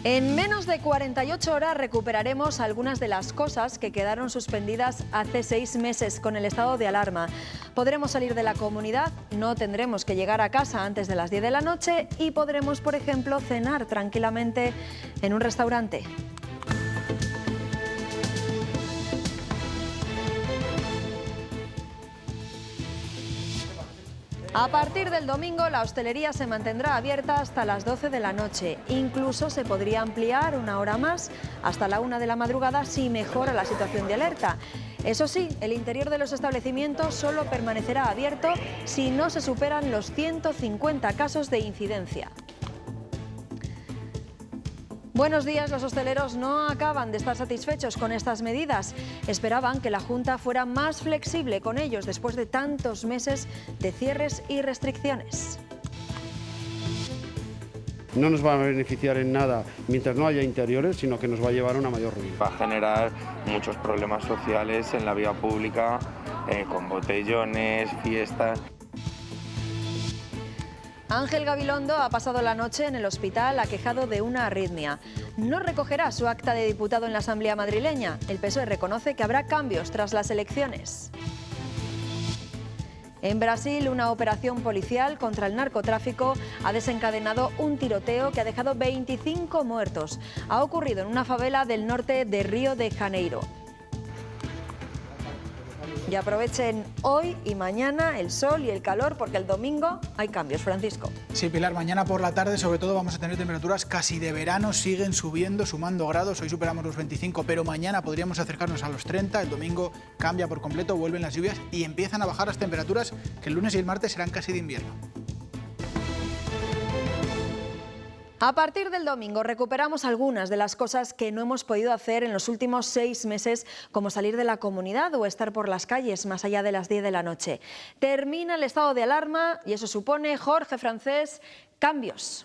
En menos de 48 horas recuperaremos algunas de las cosas que quedaron suspendidas hace 6 meses con el estado de alarma. Podremos salir de la comunidad, no tendremos que llegar a casa antes de las 10 de la noche y podremos, por ejemplo, cenar tranquilamente en un restaurante. A partir del domingo, la hostelería se mantendrá abierta hasta las 12 de la noche. Incluso se podría ampliar una hora más hasta la 1 de la madrugada si mejora la situación de alerta. Eso sí, el interior de los establecimientos solo permanecerá abierto si no se superan los 150 casos de incidencia. Buenos días. Los hosteleros no acaban de estar satisfechos con estas medidas. Esperaban que la Junta fuera más flexible con ellos después de tantos meses de cierres y restricciones. No nos va a beneficiar en nada mientras no haya interiores, sino que nos va a llevar a una mayor ruina. Va a generar muchos problemas sociales en la vía pública, con botellones, fiestas. Ángel Gabilondo ha pasado la noche en el hospital aquejado de una arritmia. No recogerá su acta de diputado en la Asamblea madrileña. El PSOE reconoce que habrá cambios tras las elecciones. En Brasil, una operación policial contra el narcotráfico ha desencadenado un tiroteo que ha dejado 25 muertos. Ha ocurrido en una favela del norte de Río de Janeiro. Y aprovechen hoy y mañana el sol y el calor porque el domingo hay cambios. Francisco. Sí, Pilar, mañana por la tarde sobre todo vamos a tener temperaturas casi de verano, siguen subiendo, sumando grados, hoy superamos los 25, pero mañana podríamos acercarnos a los 30, el domingo cambia por completo, vuelven las lluvias y empiezan a bajar las temperaturas que el lunes y el martes serán casi de invierno. A partir del domingo recuperamos algunas de las cosas que no hemos podido hacer en los últimos 6 meses, como salir de la comunidad o estar por las calles más allá de las 10 de la noche. Termina el estado de alarma y eso supone, Jorge Francés, cambios.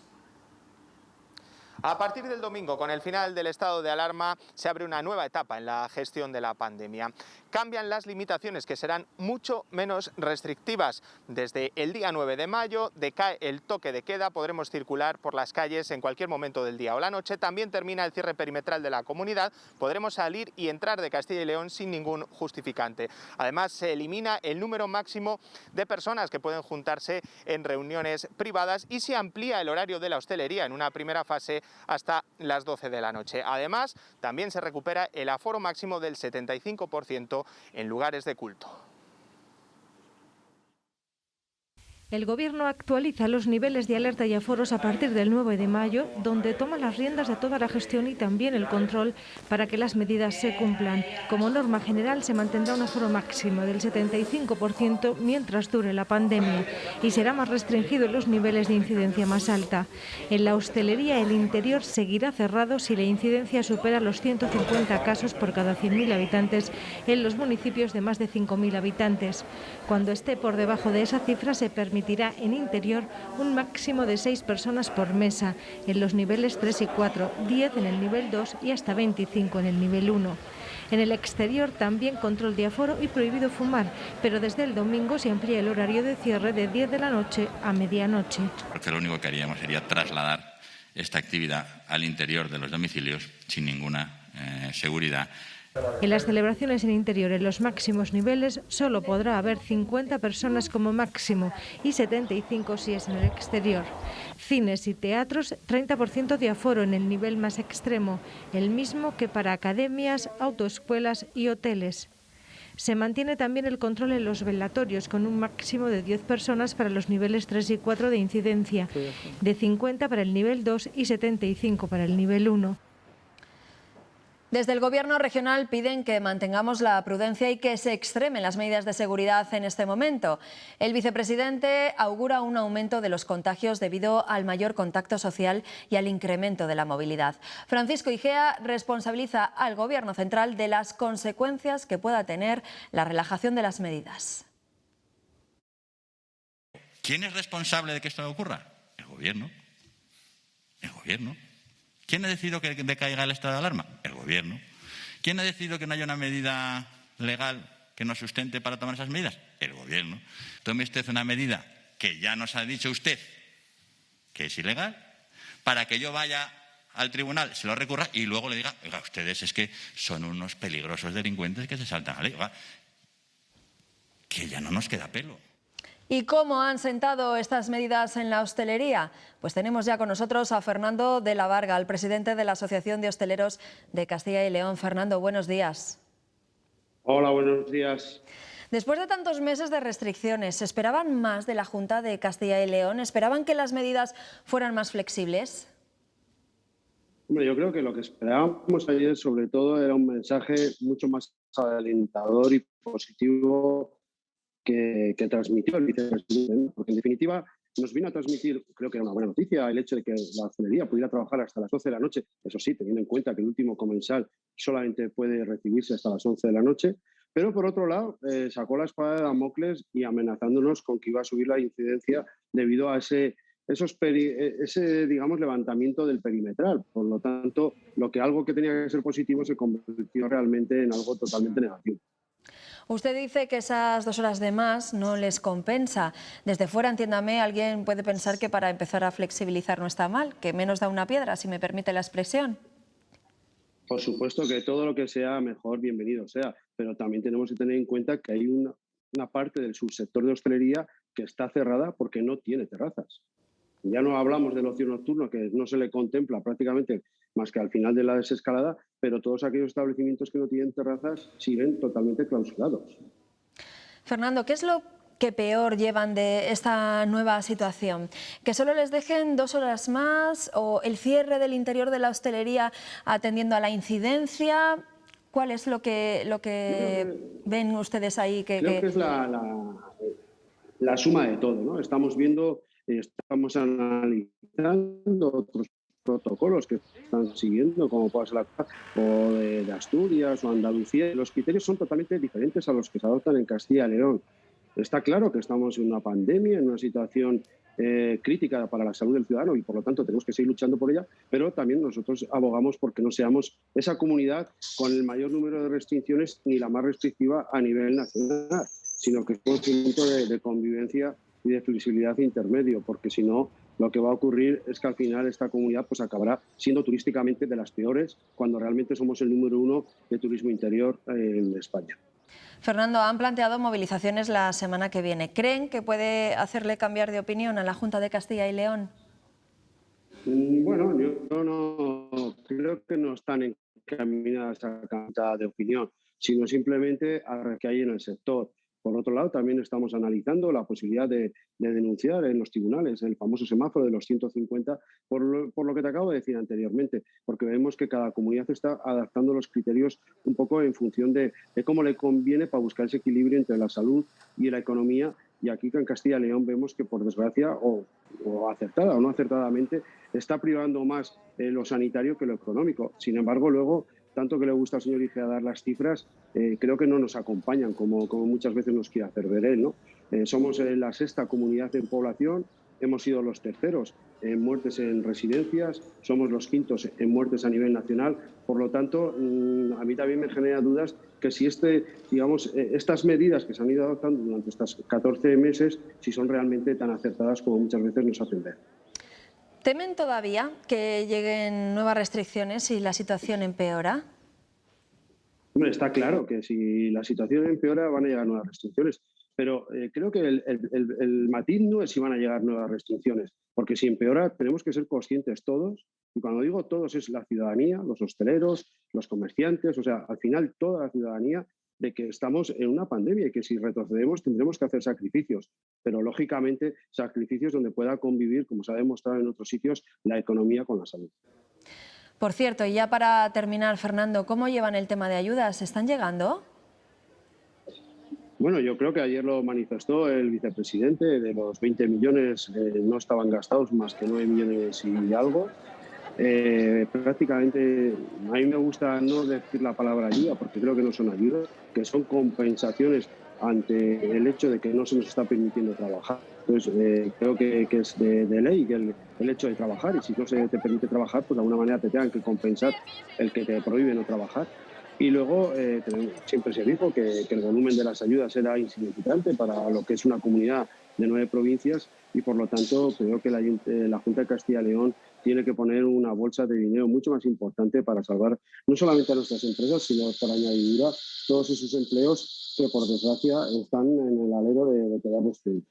A partir del domingo, con el final del estado de alarma, se abre una nueva etapa en la gestión de la pandemia. Cambian las limitaciones, que serán mucho menos restrictivas. Desde el día 9 de mayo decae el toque de queda, podremos circular por las calles en cualquier momento del día o la noche. También termina el cierre perimetral de la comunidad, podremos salir y entrar de Castilla y León sin ningún justificante. Además, se elimina el número máximo de personas que pueden juntarse en reuniones privadas y se amplía el horario de la hostelería en una primera fase hasta las 12 de la noche. Además, también se recupera el aforo máximo del 75% en lugares de culto. El Gobierno actualiza los niveles de alerta y aforos a partir del 9 de mayo, donde toma las riendas de toda la gestión y también el control para que las medidas se cumplan. Como norma general se mantendrá un aforo máximo del 75% mientras dure la pandemia y será más restringido en los niveles de incidencia más alta. En la hostelería el interior seguirá cerrado si la incidencia supera los 150 casos por cada 100.000 habitantes en los municipios de más de 5.000 habitantes. Cuando esté por debajo de esa cifra se permitirá en interior un máximo de 6 personas por mesa en los niveles 3 y 4, 10 en el nivel 2 y hasta 25 en el nivel 1. En el exterior también control de aforo y prohibido fumar, pero desde el domingo se amplía el horario de cierre de 10 de la noche a medianoche. Porque lo único que haríamos sería trasladar esta actividad al interior de los domicilios sin ninguna seguridad. En las celebraciones en interior, en los máximos niveles, solo podrá haber 50 personas como máximo y 75 si es en el exterior. Cines y teatros, 30% de aforo en el nivel más extremo, el mismo que para academias, autoescuelas y hoteles. Se mantiene también el control en los velatorios, con un máximo de 10 personas para los niveles 3 y 4 de incidencia, de 50 para el nivel 2 y 75 para el nivel 1. Desde el Gobierno regional piden que mantengamos la prudencia y que se extremen las medidas de seguridad en este momento. El vicepresidente augura un aumento de los contagios debido al mayor contacto social y al incremento de la movilidad. Francisco Igea responsabiliza al Gobierno central de las consecuencias que pueda tener la relajación de las medidas. ¿Quién es responsable de que esto ocurra? El Gobierno. El Gobierno. ¿Quién ha decidido que decaiga el estado de alarma? El Gobierno. ¿Quién ha decidido que no haya una medida legal que nos sustente para tomar esas medidas? El Gobierno. Tome usted una medida que ya nos ha dicho usted que es ilegal, para que yo vaya al tribunal, se lo recurra y luego le diga, oiga, ustedes es que son unos peligrosos delincuentes que se saltan la ley. Oiga, que ya no nos queda pelo. ¿Y cómo han sentado estas medidas en la hostelería? Pues tenemos ya con nosotros a Fernando de la Varga, el presidente de la Asociación de Hosteleros de Castilla y León. Fernando, buenos días. Hola, buenos días. Después de tantos meses de restricciones, ¿se esperaban más de la Junta de Castilla y León? ¿Esperaban que las medidas fueran más flexibles? Hombre, yo creo que lo que esperábamos ayer sobre todo era un mensaje mucho más alentador y positivo que transmitió el vicepresidente, ¿no? Porque en definitiva nos vino a transmitir, creo que era una buena noticia, el hecho de que la hostelería pudiera trabajar hasta las 12 de la noche, eso sí, teniendo en cuenta que el último comensal solamente puede recibirse hasta las 11 de la noche, pero por otro lado sacó la espada de Damocles y amenazándonos con que iba a subir la incidencia debido a ese digamos, levantamiento del perimetral. Por lo tanto, algo que tenía que ser positivo se convirtió realmente en algo totalmente negativo. Usted dice que esas 2 horas de más no les compensa. Desde fuera, entiéndame, alguien puede pensar que para empezar a flexibilizar no está mal, que menos da una piedra, si me permite la expresión. Por supuesto que todo lo que sea mejor, bienvenido sea, pero también tenemos que tener en cuenta que hay una parte del subsector de hostelería que está cerrada porque no tiene terrazas. Ya no hablamos del ocio nocturno, que no se le contempla prácticamente más que al final de la desescalada, pero todos aquellos establecimientos que no tienen terrazas siguen totalmente clausurados. Fernando, ¿qué es lo que peor llevan de esta nueva situación? ¿Que solo les dejen 2 horas más o el cierre del interior de la hostelería atendiendo a la incidencia? ¿Cuál es lo que ven ustedes ahí? Creo que es la suma de todo, ¿no? Estamos analizando otros protocolos que están siguiendo, como puede ser la o de Asturias o Andalucía. Los criterios son totalmente diferentes a los que se adoptan en Castilla y León. Está claro que estamos en una pandemia, en una situación crítica para la salud del ciudadano y por lo tanto tenemos que seguir luchando por ella, pero también nosotros abogamos porque no seamos esa comunidad con el mayor número de restricciones ni la más restrictiva a nivel nacional, sino que es un punto de convivencia y de flexibilidad intermedio, porque si no, lo que va a ocurrir es que al final esta comunidad pues acabará siendo turísticamente de las peores cuando realmente somos el número 1 de turismo interior en España. Fernando, han planteado movilizaciones la semana que viene. ¿Creen que puede hacerle cambiar de opinión a la Junta de Castilla y León? Bueno, yo no creo que no están encaminadas a cambiar de opinión, sino simplemente a que hay en el sector. Por otro lado, también estamos analizando la posibilidad de denunciar en los tribunales el famoso semáforo de los 150 por lo que te acabo de decir anteriormente, porque vemos que cada comunidad está adaptando los criterios un poco en función de cómo le conviene para buscar ese equilibrio entre la salud y la economía. Y aquí en Castilla y León vemos que, por desgracia, o acertada o no acertadamente, está privando más lo sanitario que lo económico. Sin embargo, luego, tanto que le gusta al señor Igea dar las cifras, creo que no nos acompañan, como muchas veces nos quiere hacer ver él, ¿no? Somos la 6ª comunidad en población, hemos sido los terceros en muertes en residencias, somos los 5º en muertes a nivel nacional. Por lo tanto, a mí también me genera dudas que si estas medidas que se han ido adoptando durante estos 14 meses, si son realmente tan acertadas como muchas veces nos hacen ver. ¿Temen todavía que lleguen nuevas restricciones y la situación empeora? Hombre, está claro que si la situación empeora van a llegar nuevas restricciones, pero creo que el matiz no es si van a llegar nuevas restricciones, porque si empeora tenemos que ser conscientes todos, y cuando digo todos es la ciudadanía, los hosteleros, los comerciantes, o sea, al final toda la ciudadanía, de que estamos en una pandemia y que si retrocedemos tendremos que hacer sacrificios, pero lógicamente sacrificios donde pueda convivir, como se ha demostrado en otros sitios, la economía con la salud. Por cierto, y ya para terminar, Fernando, ¿cómo llevan el tema de ayudas? ¿Están llegando? Bueno, yo creo que ayer lo manifestó el vicepresidente, de los 20 millones no estaban gastados más que 9 millones y algo. Prácticamente, a mí me gusta no decir la palabra ayuda porque creo que no son ayudas, que son compensaciones ante el hecho de que no se nos está permitiendo trabajar. Entonces, creo que es de ley que el hecho de trabajar, y si no se te permite trabajar, pues de alguna manera te tengan que compensar el que te prohíbe no trabajar. Y luego siempre se dijo que el volumen de las ayudas era insignificante para lo que es una comunidad de 9 provincias y por lo tanto creo que la Junta de Castilla y León tiene que poner una bolsa de dinero mucho más importante para salvar no solamente a nuestras empresas, sino por añadidura todos esos empleos que, por desgracia, están en el alero de quedar despedidos.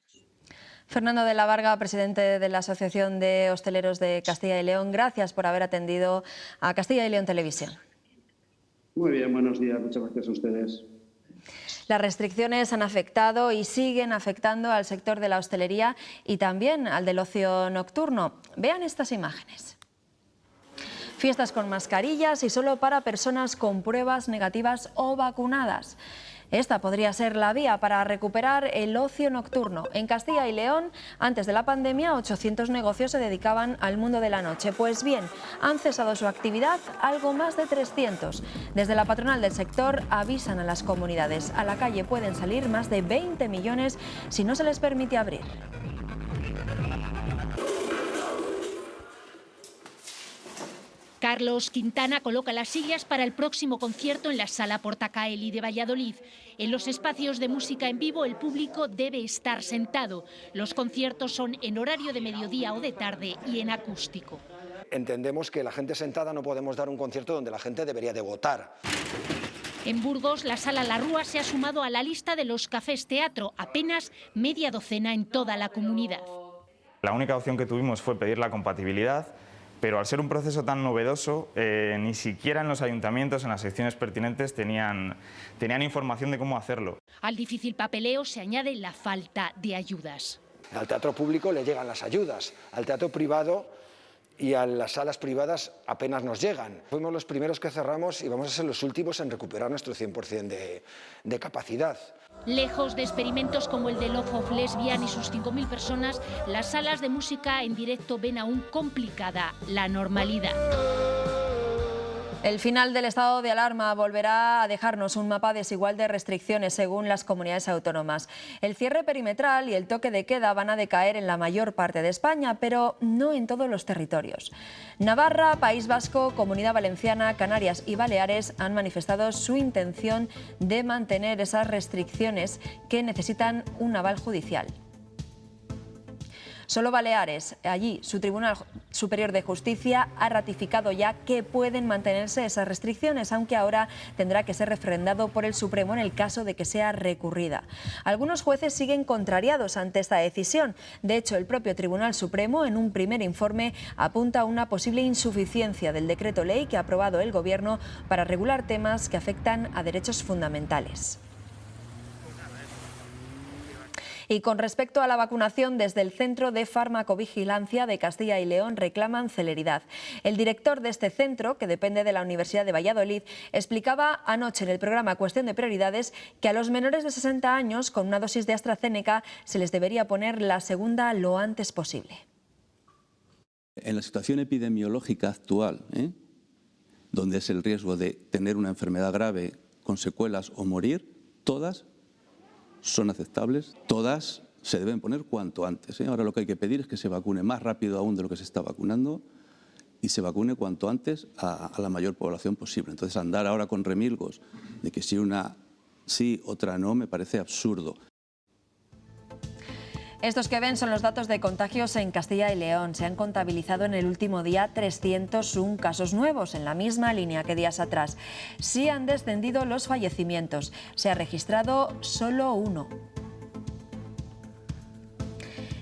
Fernando de la Varga, presidente de la Asociación de Hosteleros de Castilla y León, gracias por haber atendido a Castilla y León Televisión. Muy bien, buenos días. Muchas gracias a ustedes. Las restricciones han afectado y siguen afectando al sector de la hostelería y también al del ocio nocturno. Vean estas imágenes. Fiestas con mascarillas y solo para personas con pruebas negativas o vacunadas. Esta podría ser la vía para recuperar el ocio nocturno. En Castilla y León, antes de la pandemia, 800 negocios se dedicaban al mundo de la noche. Pues bien, han cesado su actividad algo más de 300. Desde la patronal del sector avisan a las comunidades. A la calle pueden salir más de 20 millones si no se les permite abrir. Carlos Quintana coloca las sillas para el próximo concierto en la Sala Portacaeli de Valladolid. En los espacios de música en vivo el público debe estar sentado. Los conciertos son en horario de mediodía o de tarde y en acústico. Entendemos que la gente sentada no podemos dar un concierto donde la gente debería de votar. En Burgos, la Sala La Rúa se ha sumado a la lista de los cafés teatro, apenas media docena en toda la comunidad. La única opción que tuvimos fue pedir la compatibilidad, pero al ser un proceso tan novedoso, ni siquiera en los ayuntamientos, en las secciones pertinentes, tenían información de cómo hacerlo. Al difícil papeleo se añade la falta de ayudas. Al teatro público le llegan las ayudas, al teatro privado y a las salas privadas apenas nos llegan. Fuimos los primeros que cerramos y vamos a ser los últimos en recuperar nuestro 100% de capacidad. Lejos de experimentos como el de Love of Lesbian y sus 5.000 personas, las salas de música en directo ven aún complicada la normalidad. El final del estado de alarma volverá a dejarnos un mapa desigual de restricciones según las comunidades autónomas. El cierre perimetral y el toque de queda van a decaer en la mayor parte de España, pero no en todos los territorios. Navarra, País Vasco, Comunidad Valenciana, Canarias y Baleares han manifestado su intención de mantener esas restricciones que necesitan un aval judicial. Solo Baleares, allí su Tribunal Superior de Justicia ha ratificado ya que pueden mantenerse esas restricciones, aunque ahora tendrá que ser refrendado por el Supremo en el caso de que sea recurrida. Algunos jueces siguen contrariados ante esta decisión. De hecho, el propio Tribunal Supremo, en un primer informe, apunta a una posible insuficiencia del decreto ley que ha aprobado el Gobierno para regular temas que afectan a derechos fundamentales. Y con respecto a la vacunación, desde el Centro de Farmacovigilancia de Castilla y León reclaman celeridad. El director de este centro, que depende de la Universidad de Valladolid, explicaba anoche en el programa Cuestión de Prioridades que a los menores de 60 años con una dosis de AstraZeneca se les debería poner la segunda lo antes posible. En la situación epidemiológica actual, donde es el riesgo de tener una enfermedad grave con secuelas o morir, todas son aceptables, todas se deben poner cuanto antes. Ahora lo que hay que pedir es que se vacune más rápido aún de lo que se está vacunando y se vacune cuanto antes a la mayor población posible. Entonces andar ahora con remilgos de que si una sí, otra no, me parece absurdo. Estos que ven son los datos de contagios en Castilla y León. Se han contabilizado en el último día 301 casos nuevos, en la misma línea que días atrás. Sí han descendido los fallecimientos. Se ha registrado solo uno.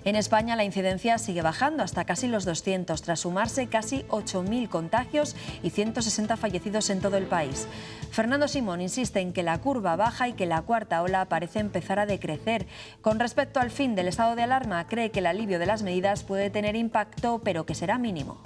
En España la incidencia sigue bajando hasta casi los 200, tras sumarse casi 8.000 contagios y 160 fallecidos en todo el país. Fernando Simón insiste en que la curva baja y que la cuarta ola parece empezar a decrecer. Con respecto al fin del estado de alarma, cree que el alivio de las medidas puede tener impacto, pero que será mínimo.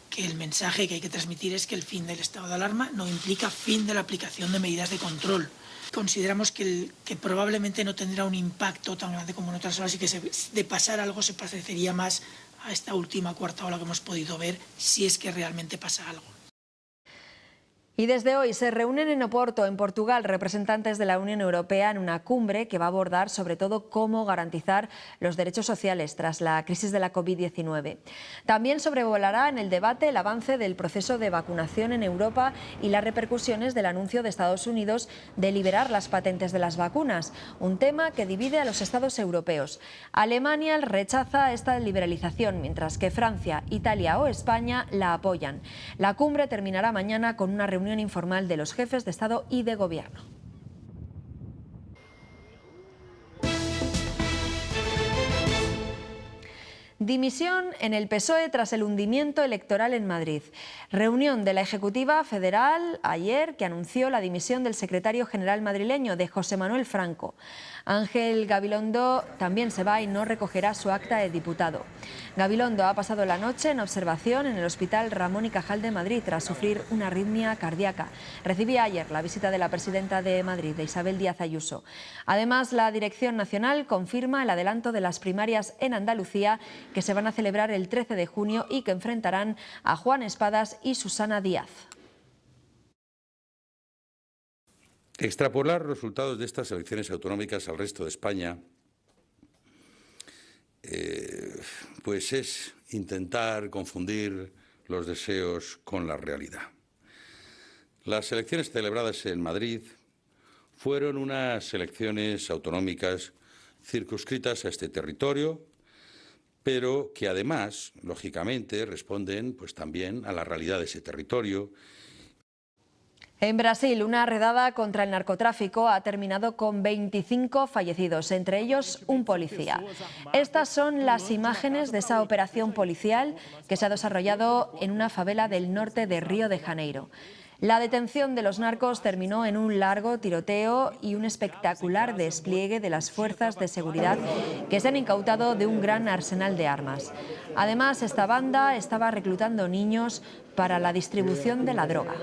Que el mensaje que hay que transmitir es que el fin del estado de alarma no implica fin de la aplicación de medidas de control. Consideramos que probablemente no tendrá un impacto tan grande como en otras olas y que de pasar algo se parecería más a esta última cuarta ola que hemos podido ver, si es que realmente pasa algo. Y desde hoy se reúnen en Oporto, en Portugal, representantes de la Unión Europea en una cumbre que va a abordar sobre todo cómo garantizar los derechos sociales tras la crisis de la COVID-19. También sobrevolará en el debate el avance del proceso de vacunación en Europa y las repercusiones del anuncio de Estados Unidos de liberar las patentes de las vacunas, un tema que divide a los Estados europeos. Alemania rechaza esta liberalización, mientras que Francia, Italia o España la apoyan. La cumbre terminará mañana con una reunión informal de los jefes de Estado y de Gobierno. Dimisión en el PSOE tras el hundimiento electoral en Madrid. Reunión de la Ejecutiva Federal ayer que anunció la dimisión del secretario general madrileño, de José Manuel Franco. Ángel Gabilondo también se va y no recogerá su acta de diputado. Gabilondo ha pasado la noche en observación en el Hospital Ramón y Cajal de Madrid tras sufrir una arritmia cardíaca. Recibía ayer la visita de la presidenta de Madrid, de Isabel Díaz Ayuso. Además, la Dirección Nacional confirma el adelanto de las primarias en Andalucía, que se van a celebrar el 13 de junio y que enfrentarán a Juan Espadas y Susana Díaz. Extrapolar los resultados de estas elecciones autonómicas al resto de España pues es intentar confundir los deseos con la realidad. Las elecciones celebradas en Madrid fueron unas elecciones autonómicas circunscritas a este territorio, pero que además, lógicamente, responden pues también a la realidad de ese territorio. En Brasil, una redada contra el narcotráfico ha terminado con 25 fallecidos, entre ellos un policía. Estas son las imágenes de esa operación policial que se ha desarrollado en una favela del norte de Río de Janeiro. La detención de los narcos terminó en un largo tiroteo y un espectacular despliegue de las fuerzas de seguridad que se han incautado de un gran arsenal de armas. Además, esta banda estaba reclutando niños para la distribución de la droga.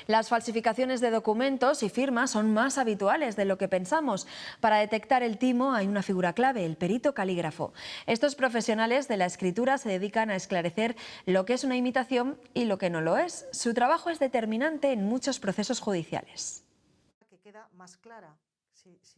Las falsificaciones de documentos y firmas son más habituales de lo que pensamos. Para detectar el timo hay una figura clave, el perito calígrafo. Estos profesionales de la escritura se dedican a esclarecer lo que es una imitación y lo que no lo es. Su trabajo es determinante en muchos procesos judiciales.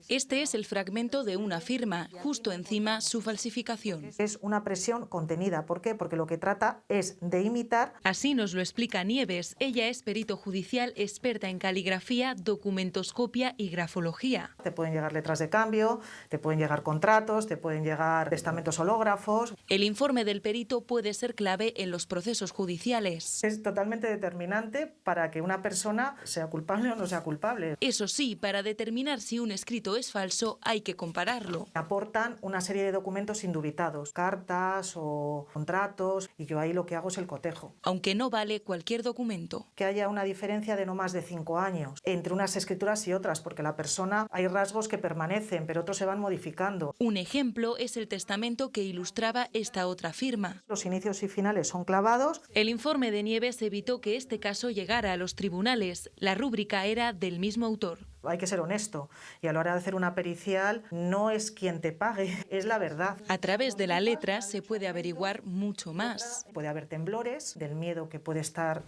Este es el fragmento de una firma, justo encima su falsificación. Es una presión contenida. ¿Por qué? Porque lo que trata es de imitar. Así nos lo explica Nieves. Ella es perito judicial experta en caligrafía, documentoscopia y grafología. Te pueden llegar letras de cambio, te pueden llegar contratos, te pueden llegar testamentos hológrafos. El informe del perito puede ser clave en los procesos judiciales. Es totalmente determinante para que una persona sea culpable o no sea culpable. Eso sí, para determinar si un escrito es falso, hay que compararlo. Aportan una serie de documentos indubitados, cartas o contratos, y yo ahí lo que hago es el cotejo. Aunque no vale cualquier documento. Que haya una diferencia de no más de 5 años entre unas escrituras y otras, porque la persona, hay rasgos que permanecen, pero otros se van modificando. Un ejemplo es el testamento que ilustraba esta otra firma. Los inicios y finales son clavados. El informe de Nieves evitó que este caso llegara a los tribunales. La rúbrica era del mismo autor. Hay que ser honesto y a la hora de hacer una pericial no es quien te pague, es la verdad. A través de la letra se puede averiguar mucho más. Puede haber temblores del miedo que puede estar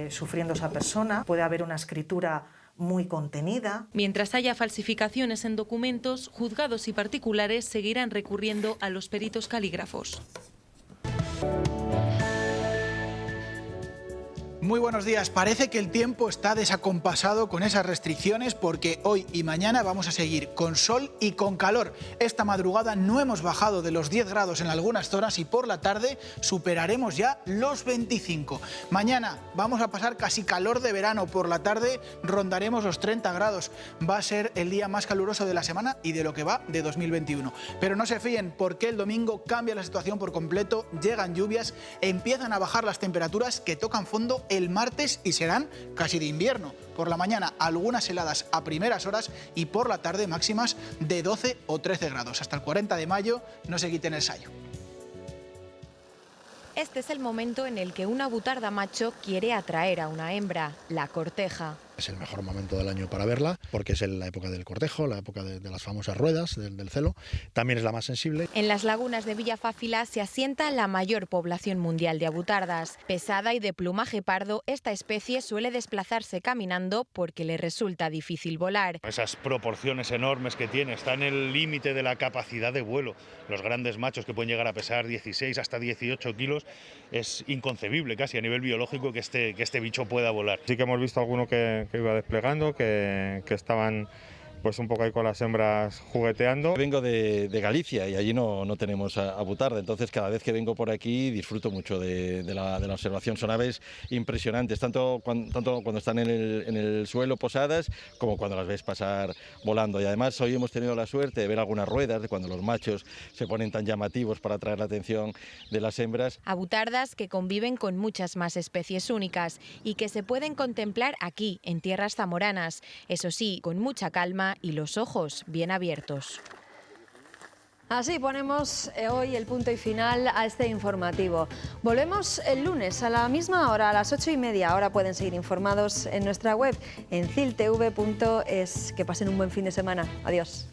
sufriendo esa persona, puede haber una escritura muy contenida. Mientras haya falsificaciones en documentos, juzgados y particulares seguirán recurriendo a los peritos calígrafos. Muy buenos días. Parece que el tiempo está desacompasado con esas restricciones porque hoy y mañana vamos a seguir con sol y con calor. Esta madrugada no hemos bajado de los 10 grados en algunas zonas y por la tarde superaremos ya los 25. Mañana vamos a pasar casi calor de verano. Por la tarde rondaremos los 30 grados. Va a ser el día más caluroso de la semana y de lo que va de 2021. Pero no se fíen porque el domingo cambia la situación por completo. Llegan lluvias, empiezan a bajar las temperaturas que tocan fondo el martes y serán casi de invierno. Por la mañana algunas heladas a primeras horas y por la tarde máximas de 12 o 13 grados. Hasta el 40 de mayo no se quiten el sayo. Este es el momento en el que una butarda macho quiere atraer a una hembra, la corteja. Es el mejor momento del año para verla porque es la época del cortejo, la época de las famosas ruedas, del celo. También es la más sensible. En las lagunas de Villafáfila se asienta la mayor población mundial de avutardas. Pesada y de plumaje pardo, esta especie suele desplazarse caminando porque le resulta difícil volar. Esas proporciones enormes que tiene, está en el límite de la capacidad de vuelo. Los grandes machos que pueden llegar a pesar 16 hasta 18 kilos, es inconcebible casi a nivel biológico que este bicho pueda volar. Sí que hemos visto alguno que iba desplegando, que estaban pues un poco ahí con las hembras jugueteando. Vengo de Galicia y allí no tenemos avutarda, entonces cada vez que vengo por aquí disfruto mucho de la observación. Son aves impresionantes, tanto cuando están en el suelo posadas como cuando las ves pasar volando. Y además hoy hemos tenido la suerte de ver algunas ruedas de cuando los machos se ponen tan llamativos para atraer la atención de las hembras. Avutardas que conviven con muchas más especies únicas y que se pueden contemplar aquí, en tierras zamoranas, eso sí, con mucha calma y los ojos bien abiertos. Así ponemos hoy el punto y final a este informativo. Volvemos el lunes a la misma hora, a las 8:30. Ahora pueden seguir informados en nuestra web, en ciltv.es. Que pasen un buen fin de semana. Adiós.